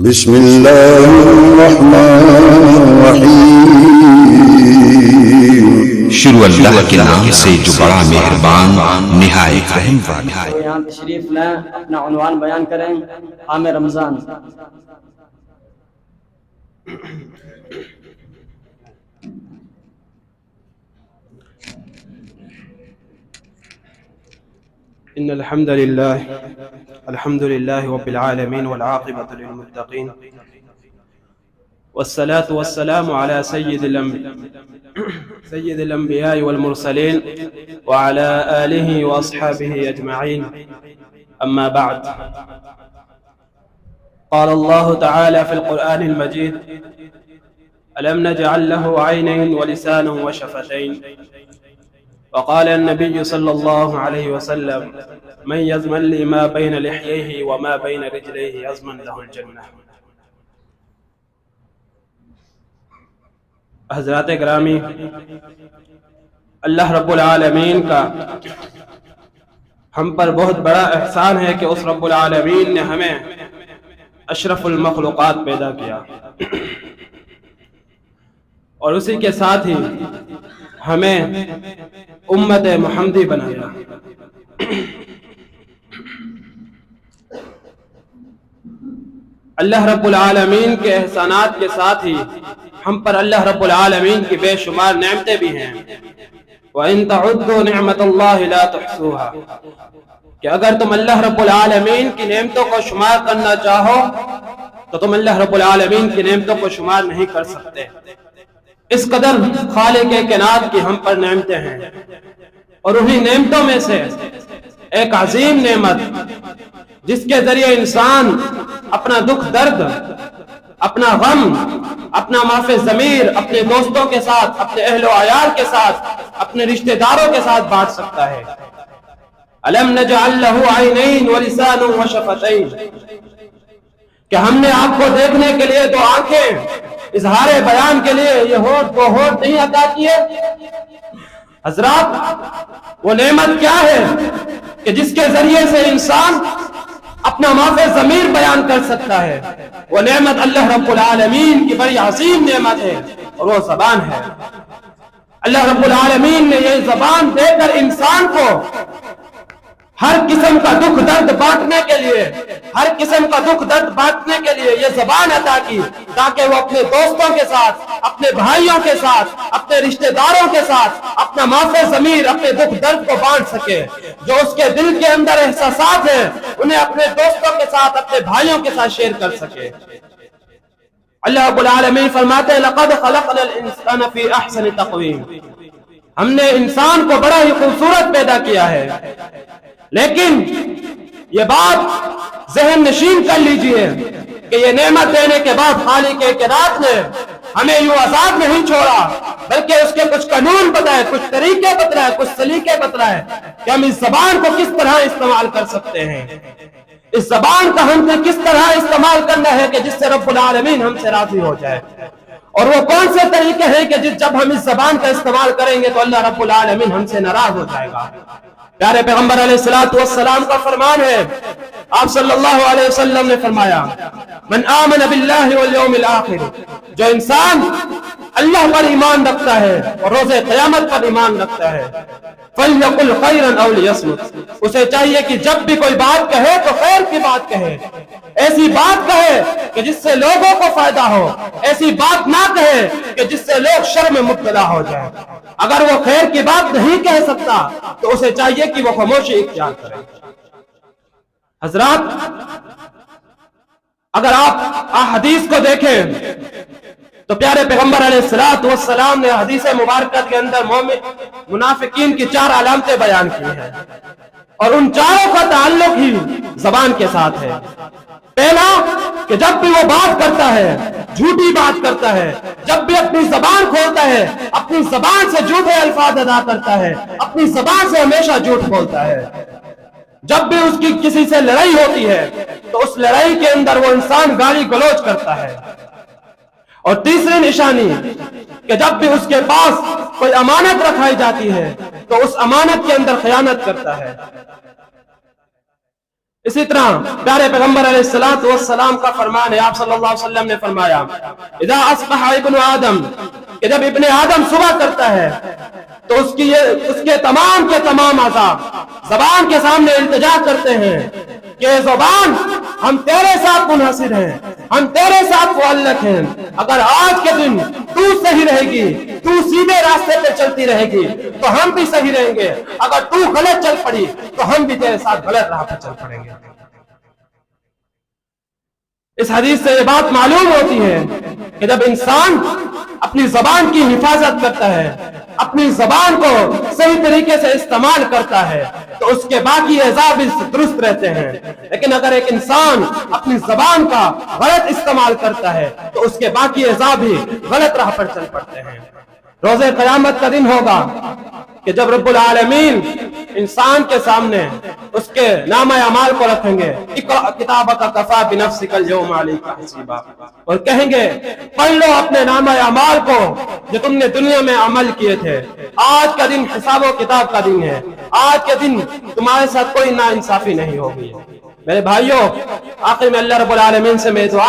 بسم اللہ الرحمن الرحیم۔ شروع اللہ کے نام سے جو بڑا مہربان نہایت رحم والا ہے۔ یہاں تشریف لیں، اپنا عنوان بیان کریں۔ عام رمضان۔ إن الحمد لله رب العالمين والعاقبة للمتقين والصلاة والسلام على سيد الأنبياء والمرسلين وعلى آله وأصحابه أجمعين، أما بعد، قال الله تعالى في القرآن المجيد: ألم نجعل له عينين ولسانا وشفتين. وقال النبي صلى الله عليه وسلم: من يضمن لي ما بين لحييه وما بين رجليه يضمن له الجنة. حضرات گرامی، اللہ رب العالمین کا ہم پر بہت بڑا احسان ہے کہ اس رب العالمین نے ہمیں اشرف المخلوقات پیدا کیا، اور اسی کے ساتھ ہی ہمیں امت محمدی بنایا۔ اللہ رب العالمین کے احسانات کے ساتھ ہی ہم پر اللہ رب العالمین کی بے شمار نعمتیں بھی ہیں۔ وَإِن تَعُدُّوا نِعْمَةَ اللَّهِ لَا تُحْصُوهَا، کہ اگر تم اللہ رب العالمین کی نعمتوں کو شمار کرنا چاہو تو تم اللہ رب العالمین کی نعمتوں کو شمار نہیں کر سکتے۔ اس قدر خالق کائنات کی ہم پر نعمتیں ہیں، اور انہی نعمتوں میں سے ایک عظیم نعمت جس کے ذریعے انسان اپنا دکھ درد، اپنا غم، اپنا معاف ضمیر اپنے دوستوں کے ساتھ، اپنے اہل و عیال کے ساتھ، اپنے رشتہ داروں کے ساتھ بانٹ سکتا ہے۔ أَلَمْ نَجْعَلْ لَهُ عَيْنَيْنِ وَلِسَانًا وَشَفَتَيْنِ، کہ ہم نے آپ کو دیکھنے کے لیے دو آنکھیں، اظہار بیان کے لیے یہ ہونٹ دو ہونٹ نہیں عطا کیے۔ حضرات، وہ نعمت کیا ہے کہ جس کے ذریعے سے انسان اپنا معاف ضمیر بیان کر سکتا ہے؟ وہ نعمت اللہ رب العالمین کی بڑی عظیم نعمت ہے، اور وہ زبان ہے۔ اللہ رب العالمین نے یہ زبان دے کر انسان کو ہر قسم کا دکھ درد بانٹنے کے لیے، ہر قسم کا دکھ درد بانٹنے کے لیے یہ زبان عطا کی، تاکہ وہ اپنے دوستوں کے ساتھ، اپنے بھائیوں کے ساتھ، اپنے رشتہ داروں کے ساتھ اپنا معاف ضمیر، اپنے دکھ درد کو بانٹ سکے۔ جو اس کے دل کے اندر احساسات ہیں انہیں اپنے دوستوں کے ساتھ، اپنے بھائیوں کے ساتھ شیئر کر سکے۔ اللہ رب العالمین فرماتے ہیں: لَقَدْ خَلَقْنَا الْإِنسَانَ فِي أَحْسَنِ تَقْوِيمٍ، ہم نے انسان کو بڑا ہی خوبصورت پیدا کیا ہے۔ لیکن یہ بات ذہن نشین کر لیجئے کہ یہ نعمت دینے کے بعد خالق کائنات نے ہمیں یوں آزاد نہیں چھوڑا، بلکہ اس کے کچھ قانون بتائے، کچھ طریقے بتائے، کچھ سلیقے بتائے کہ ہم اس زبان کو کس طرح استعمال کر سکتے ہیں۔ اس زبان کا ہم نے کس طرح استعمال کرنا ہے کہ جس سے رب العالمین ہم سے راضی ہو جائے، اور وہ کون سے طریقے ہیں کہ جب ہم اس زبان کا استعمال کریں گے تو اللہ رب العالمین ہم سے ناراض ہو جائے گا۔ پیارے پیغمبر علیہ السلام کا فرمان ہے، آپ صلی اللہ علیہ وسلم نے فرمایا: من آمن باللہ والیوم الآخر، جو انسان اللہ پر ایمان رکھتا ہے اور روز قیامت پر ایمان رکھتا ہے، فَلْيَقُلْ خَيْرًا أَوْ لِيَصْمُتْ، اسے چاہیے کہ جب بھی کوئی بات کہے تو خیر کی بات کہے، ایسی بات کہے کہ جس سے لوگوں کو فائدہ ہو، ایسی بات نہ کہے کہ جس سے لوگ شر میں مبتلا ہو جائیں۔ اگر وہ خیر کی بات نہیں کہہ سکتا تو اسے چاہیے کہ وہ خاموشی اختیار کرے۔ حضرات، اگر آپ احادیث کو دیکھیں تو پیارے پیغمبر علیہ السلام نے حدیث مبارکہ کے اندر منافقین کی 4 علامتیں بیان کی ہیں، اور ان چاروں کا تعلق ہی زبان کے ساتھ ہے۔ پہلا کہ جب بھی وہ بات کرتا ہے، جھوٹی بات کرتا ہے، جب بھی اپنی زبان کھولتا ہے، اپنی زبان سے جھوٹے الفاظ ادا کرتا ہے، اپنی زبان سے ہمیشہ جھوٹ بولتا ہے۔ جب بھی اس کی کسی سے لڑائی ہوتی ہے تو اس لڑائی کے اندر وہ انسان گالی گلوچ کرتا ہے۔ اور تیسری نشانی کہ جب بھی اس کے پاس کوئی امانت رکھائی جاتی ہے تو اس امانت کے اندر خیانت کرتا ہے۔ اسی طرح پیارے پیغمبر علیہ الصلوۃ والسلام کا فرمان ہے، آپ صلی اللہ علیہ وسلم نے فرمایا اذا اصبح ابن آدم، کہ جب ابن آدم صبح کرتا ہے تو اس کے تمام کے تمام اعضاء زبان کے سامنے التجا کرتے ہیں کہ زبان ہم تیرے ساتھ منحصر ہیں، ہم تیرے ساتھ معلق ہیں، اگر آج کے دن تو صحیح رہے گی، تو سیدھے راستے پہ چلتی رہے گی تو ہم بھی صحیح رہیں گے، اگر تو غلط چل پڑی تو ہم بھی تیرے ساتھ غلط راہ پہ چل پڑیں گے۔ اس حدیث سے یہ بات معلوم ہوتی ہے کہ جب انسان اپنی زبان کی حفاظت کرتا ہے، اپنی زبان کو صحیح طریقے سے استعمال کرتا ہے تو اس کے باقی اعضاء بھی درست رہتے ہیں، لیکن اگر ایک انسان اپنی زبان کا غلط استعمال کرتا ہے تو اس کے باقی اعضاء بھی غلط راہ پر چل پڑتے ہیں۔ روز قیامت کا دن ہوگا کہ جب رب العالمین انسان کے سامنے اس کے نامہ اعمال کو رکھیں گے، اقرأ کتابک کفی بنفسک اليوم علیک حسیبا، اور کہیں گے پڑھ لو اپنے نامہ اعمال کو جو تم نے دنیا میں عمل کیے تھے، آج کا دن حساب و کتاب کا دن ہے، آج کے دن تمہارے ساتھ کوئی ناانصافی نہیں ہوگی۔ میرے بھائیوں، آخر میں اللہ رب العالمین سے میں دعا